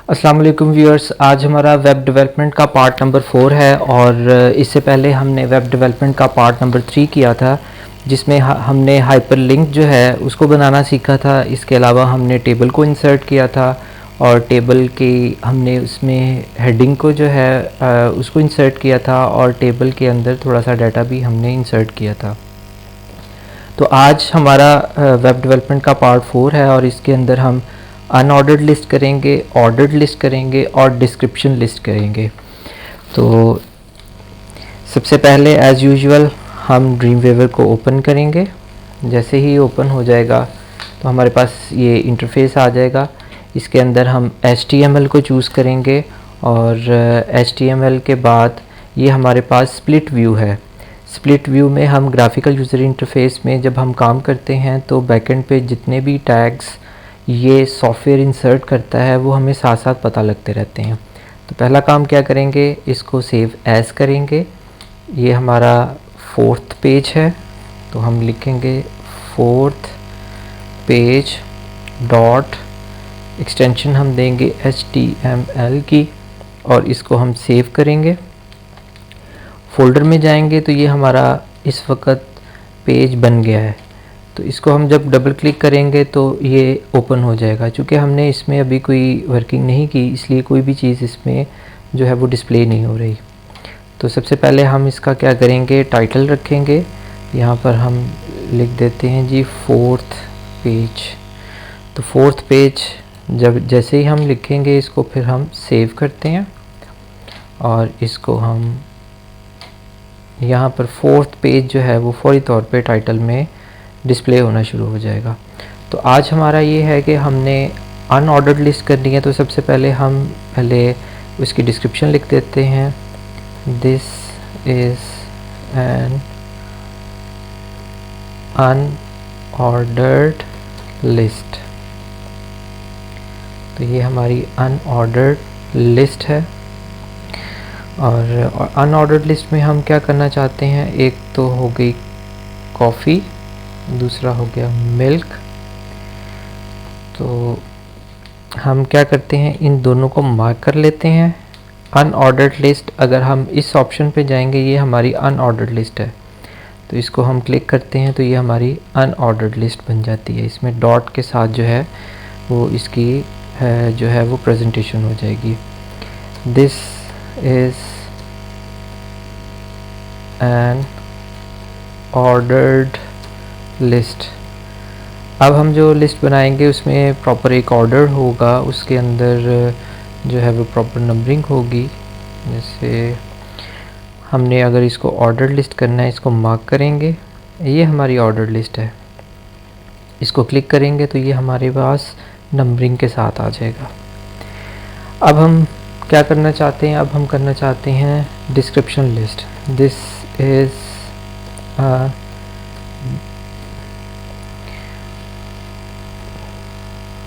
अस्सलाम वालेकुम व्यूअर्स। आज हमारा वेब डेवलपमेंट का पार्ट नंबर 4 है और इससे पहले हमने वेब डेवलपमेंट का पार्ट नंबर 3 किया था, जिसमें हमने हाइपरलिंक जो है उसको बनाना सीखा था। इसके अलावा हमने टेबल को इंसर्ट किया था और टेबल की हमने उसमें हेडिंग को जो है उसको इंसर्ट किया था और टेबल के अंदर थोड़ा सा डाटा भी हमने इंसर्ट किया था। तो आज हमारा वेब डेवलपमेंट का पार्ट 4 है और इसके अंदर हम अनऑर्डर्ड लिस्ट करेंगे, ऑर्डर्ड लिस्ट करेंगे और डिस्क्रिप्शन लिस्ट करेंगे। तो सबसे पहले एज़ यूजुअल हम ड्रीमवेवर को ओपन करेंगे। जैसे ही ओपन हो जाएगा तो हमारे पास ये इंटरफेस आ जाएगा। इसके अंदर हम HTML को चूज़ करेंगे और HTML के बाद ये हमारे पास स्प्लिट व्यू है। स्प्लिट व्यू में हम ग्राफिकल यूज़र इंटरफेस में जब हम काम करते हैं तो बैकएंड पे जितने भी टैग्स ये सॉफ्टवेयर इंसर्ट करता है वो हमें साथ साथ पता लगते रहते हैं। तो पहला काम क्या करेंगे, इसको सेव एज़ करेंगे। ये हमारा 4th पेज है तो हम लिखेंगे 4th पेज डॉट एक्सटेंशन हम देंगे HTML की और इसको हम सेव करेंगे। फोल्डर में जाएंगे तो ये हमारा इस वक्त पेज बन गया है। तो इसको हम जब डबल क्लिक करेंगे तो ये ओपन हो जाएगा। चूँकि हमने इसमें अभी कोई वर्किंग नहीं की इसलिए कोई भी चीज़ इसमें जो है वो डिस्प्ले नहीं हो रही। तो सबसे पहले हम इसका क्या करेंगे, टाइटल रखेंगे। यहाँ पर हम लिख देते हैं जी 4th पेज। तो 4th पेज जब जैसे ही हम लिखेंगे इसको फिर हम सेव करते हैं और इसको हम यहाँ पर 4th पेज जो है वो फौरी तौर पे टाइटल में डिस्प्ले होना शुरू हो जाएगा। तो आज हमारा ये है कि हमने अनऑर्डर्ड लिस्ट करनी है। तो सबसे पहले हम उसकी डिस्क्रिप्शन लिख देते हैं, this is an unordered list. तो ये हमारी अनऑर्डर्ड लिस्ट है और अनऑर्डर्ड लिस्ट में हम क्या करना चाहते हैं, एक तो हो गई कॉफ़ी, दूसरा हो गया मिल्क। तो हम क्या करते हैं, इन दोनों को मार्क कर लेते हैं। अनऑर्डर्ड लिस्ट, अगर हम इस ऑप्शन पे जाएंगे ये हमारी अनऑर्डर्ड लिस्ट है। तो इसको हम क्लिक करते हैं तो ये हमारी अनऑर्डर्ड लिस्ट बन जाती है। इसमें डॉट के साथ जो है वो इसकी जो है वो प्रेजेंटेशन हो जाएगी। This is an ordered list. अब हम जो लिस्ट बनाएंगे उसमें प्रॉपर एक ऑर्डर होगा, उसके अंदर जो है वो प्रॉपर नंबरिंग होगी। जैसे हमने अगर इसको ऑर्डर लिस्ट करना है, इसको मार्क करेंगे, ये हमारी ऑर्डर लिस्ट है। इसको क्लिक करेंगे तो ये हमारे पास नंबरिंग के साथ आ जाएगा। अब हम क्या करना चाहते हैं, अब हम करना चाहते हैं description list. This is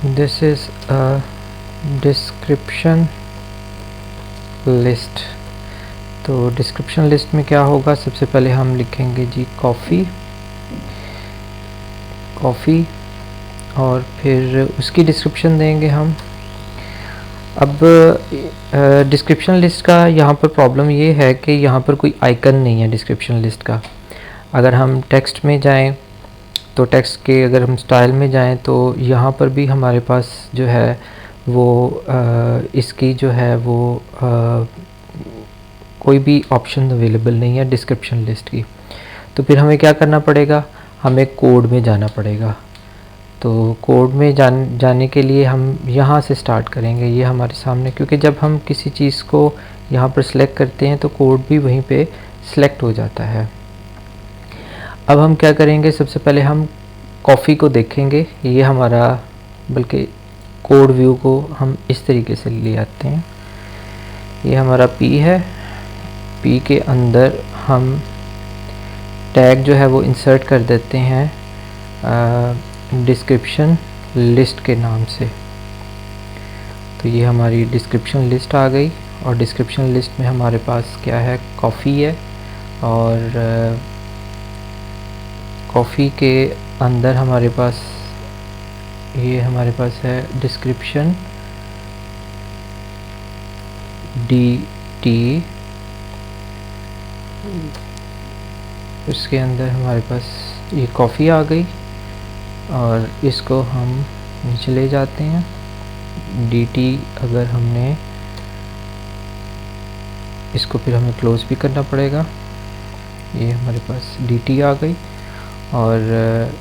this is a description list. तो डिस्क्रिप्शन लिस्ट में क्या होगा, सबसे पहले हम लिखेंगे जी कॉफ़ी और फिर उसकी डिस्क्रिप्शन देंगे हम। अब डिस्क्रिप्शन लिस्ट का यहाँ पर प्रॉब्लम ये है कि यहाँ पर कोई आइकन नहीं है डिस्क्रिप्शन लिस्ट का। अगर हम टेक्स्ट में जाएं तो टेक्स्ट के अगर हम स्टाइल में जाएं तो यहाँ पर भी हमारे पास जो है वो इसकी जो है वो कोई भी ऑप्शन अवेलेबल नहीं है डिस्क्रिप्शन लिस्ट की। तो फिर हमें क्या करना पड़ेगा, हमें कोड में जाना पड़ेगा। तो कोड में जाने के लिए हम यहाँ से स्टार्ट करेंगे। ये हमारे सामने, क्योंकि जब हम किसी चीज़ को यहाँ पर सिलेक्ट करते हैं तो कोड भी वहीं पे सिलेक्ट हो जाता है। अब हम क्या करेंगे, सबसे पहले हम कॉफ़ी को देखेंगे। ये हमारा, बल्कि कोड व्यू को हम इस तरीके से ले आते हैं। ये हमारा P है, P के अंदर हम टैग जो है वो इंसर्ट कर देते हैं डिस्क्रिप्शन लिस्ट के नाम से। तो ये हमारी डिस्क्रिप्शन लिस्ट आ गई और डिस्क्रिप्शन लिस्ट में हमारे पास क्या है, कॉफ़ी है और कॉफ़ी के अंदर हमारे पास ये हमारे पास है डिस्क्रिप्शन dt, उसके अंदर हमारे पास ये कॉफ़ी आ गई और इसको हम नीचे ले जाते हैं। dt अगर हमने इसको फिर हमें क्लोज़ भी करना पड़ेगा। ये हमारे पास dt आ गई और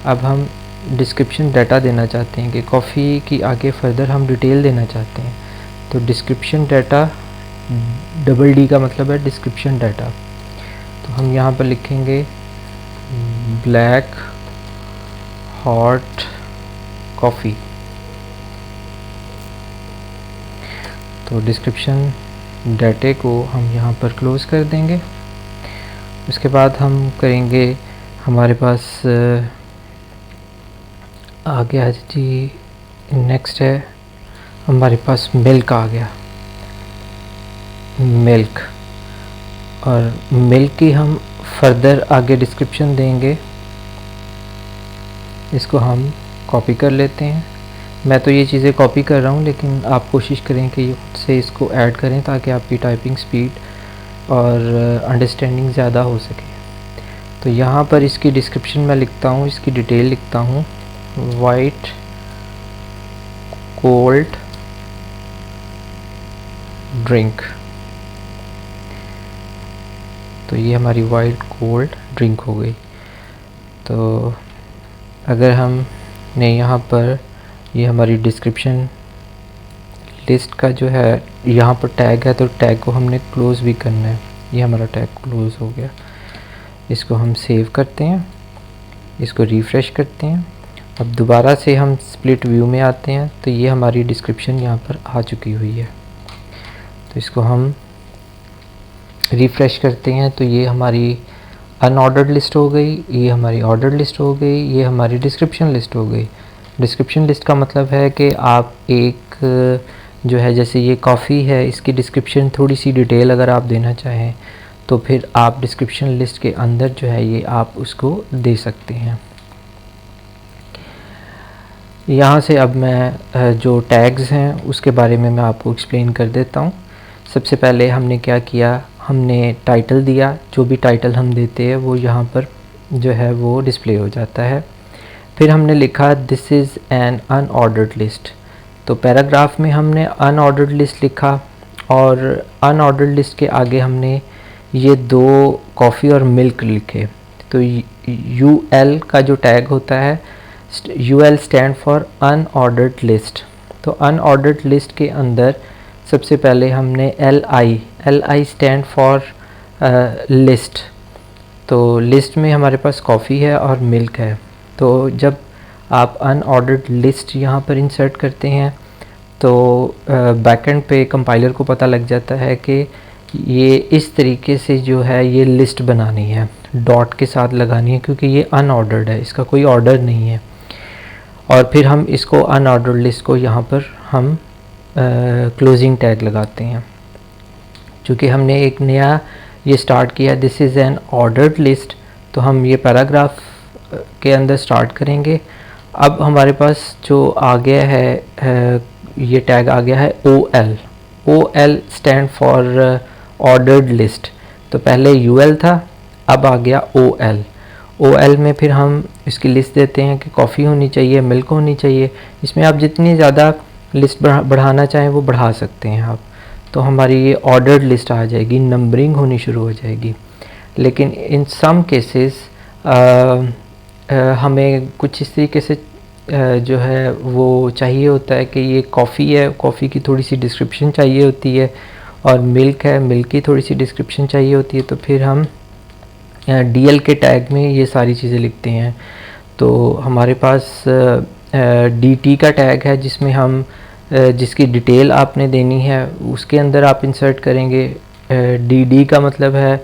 अब हम डिस्क्रिप्शन डाटा देना चाहते हैं कि कॉफ़ी की आगे फर्दर हम डिटेल देना चाहते हैं। तो डिस्क्रिप्शन डाटा, डबल डी का मतलब है डिस्क्रिप्शन डाटा। तो हम यहाँ पर लिखेंगे ब्लैक हॉट कॉफ़ी। तो डिस्क्रिप्शन डाटे को हम यहाँ पर क्लोज़ कर देंगे। उसके बाद हम करेंगे, हमारे पास आ गया जी, नेक्स्ट है हमारे पास मिल्क आ गया, मिल्क। और मिल्क की हम फर्दर आगे डिस्क्रिप्शन देंगे। इसको हम कॉपी कर लेते हैं। मैं तो ये चीज़ें कॉपी कर रहा हूँ, लेकिन आप कोशिश करें कि खुद से इसको ऐड करें ताकि आपकी टाइपिंग स्पीड और अंडरस्टैंडिंग ज़्यादा हो सके। तो यहाँ पर इसकी डिस्क्रिप्शन मैं लिखता हूँ, इसकी डिटेल लिखता हूँ, वाइट कोल्ड ड्रिंक। तो ये हमारी वाइट कोल्ड ड्रिंक हो गई। तो अगर हमने यहाँ पर, ये हमारी डिस्क्रिप्शन लिस्ट का जो है यहाँ पर टैग है, तो टैग को हमने क्लोज़ भी करना है। ये हमारा टैग क्लोज़ हो गया। इसको हम सेव करते हैं, इसको रिफ़्रेश करते हैं। अब दोबारा से हम स्प्लिट व्यू में आते हैं, तो ये हमारी डिस्क्रिप्शन यहाँ पर आ चुकी हुई है। तो इसको हम रिफ़्रेश करते हैं, तो ये हमारी अनऑर्डर्ड लिस्ट हो गई, ये हमारी ऑर्डर्ड लिस्ट हो गई, ये हमारी डिस्क्रिप्शन लिस्ट हो गई। डिस्क्रिप्शन लिस्ट का मतलब है कि आप एक जो है, जैसे ये कॉफ़ी है, इसकी डिस्क्रिप्शन थोड़ी सी डिटेल अगर आप देना चाहें तो फिर आप डिस्क्रिप्शन लिस्ट के अंदर जो है ये आप उसको दे सकते हैं। यहाँ से अब मैं जो टैग्स हैं उसके बारे में मैं आपको एक्सप्लेन कर देता हूँ। सबसे पहले हमने क्या किया, हमने टाइटल दिया। जो भी टाइटल हम देते हैं वो यहाँ पर जो है वो डिस्प्ले हो जाता है। फिर हमने लिखा this is an unordered list. तो पैराग्राफ में हमने अनऑर्डर्ड लिस्ट लिखा और अनऑर्डर्ड लिस्ट के आगे हमने ये दो कॉफ़ी और मिल्क लिखे। तो UL का जो टैग होता है, UL stand for unordered list. तो अनऑर्डर्ड लिस्ट के अंदर सबसे पहले हमने LI स्टैंड फॉर लिस्ट। तो लिस्ट में हमारे पास कॉफ़ी है और मिल्क है। तो जब आप अनऑर्डर्ड लिस्ट यहाँ पर इंसर्ट करते हैं तो बैकएंड पे कंपाइलर को पता लग जाता है कि ये इस तरीके से जो है ये लिस्ट बनानी है, डॉट के साथ लगानी है, क्योंकि ये अनऑर्डर्ड है, इसका कोई ऑर्डर नहीं है। और फिर हम इसको अनऑर्डर्ड लिस्ट को यहाँ पर हम क्लोजिंग टैग लगाते हैं। चूँकि हमने एक नया ये स्टार्ट किया, this is an ordered list, तो हम ये पैराग्राफ के अंदर स्टार्ट करेंगे। अब हमारे पास जो आ गया है ये टैग आ गया है OL stand for ordered list. तो पहले UL था, अब आ गया OL में फिर हम इसकी लिस्ट देते हैं कि कॉफ़ी होनी चाहिए, मिल्क होनी चाहिए। इसमें आप जितनी ज़्यादा लिस्ट बढ़ाना चाहें वो बढ़ा सकते हैं आप। तो हमारी ये ऑर्डर्ड लिस्ट आ जाएगी, नंबरिंग होनी शुरू हो जाएगी। लेकिन इन सम केसेस हमें कुछ इस तरीके से जो है वो चाहिए होता है कि ये कॉफ़ी है, कॉफ़ी की थोड़ी सी डिस्क्रिप्शन चाहिए होती है, और मिल्क है, मिल्क की थोड़ी सी डिस्क्रिप्शन चाहिए होती है। तो फिर हम DL के टैग में ये सारी चीज़ें लिखते हैं। तो हमारे पास DT का टैग है जिसमें हम जिसकी डिटेल आपने देनी है उसके अंदर आप इंसर्ट करेंगे। DD का मतलब है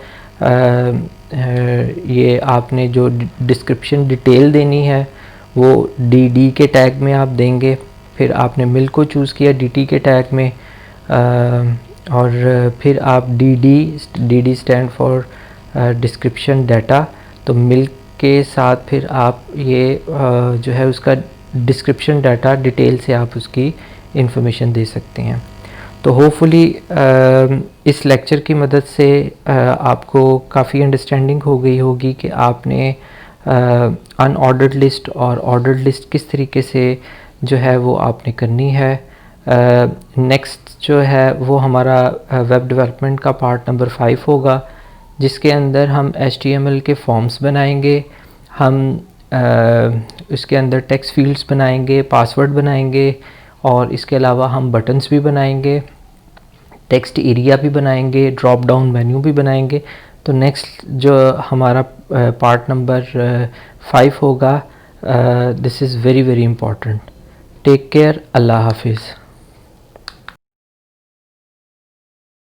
ये आपने जो डिस्क्रिप्शन डिटेल देनी है वो DD के टैग में आप देंगे। फिर आपने मिल्क को चूज़ किया DT के टैग में, और फिर आप DD stand for description data. तो मिल्क के साथ फिर आप ये जो है उसका डिस्क्रिप्शन डाटा डिटेल से आप उसकी इंफॉर्मेशन दे सकते हैं। तो होपफुली इस लेक्चर की मदद से आपको काफ़ी अंडरस्टैंडिंग हो गई होगी कि आपने अनऑर्डर्ड लिस्ट और ऑर्डर्ड लिस्ट किस तरीके से जो है वो आपने करनी है। नेक्स्ट जो है वो हमारा वेब डेवलपमेंट का पार्ट नंबर 5 होगा, जिसके अंदर हम HTML के फॉर्म्स बनाएंगे, हम इसके अंदर टेक्स्ट फील्ड्स बनाएंगे, पासवर्ड बनाएंगे और इसके अलावा हम बटन्स भी बनाएंगे, टेक्स्ट एरिया भी बनाएंगे, ड्रॉप डाउन मेन्यू भी बनाएंगे। तो नेक्स्ट जो हमारा पार्ट नंबर 5 होगा, this is very very important. Take care, अल्लाह हाफिज़।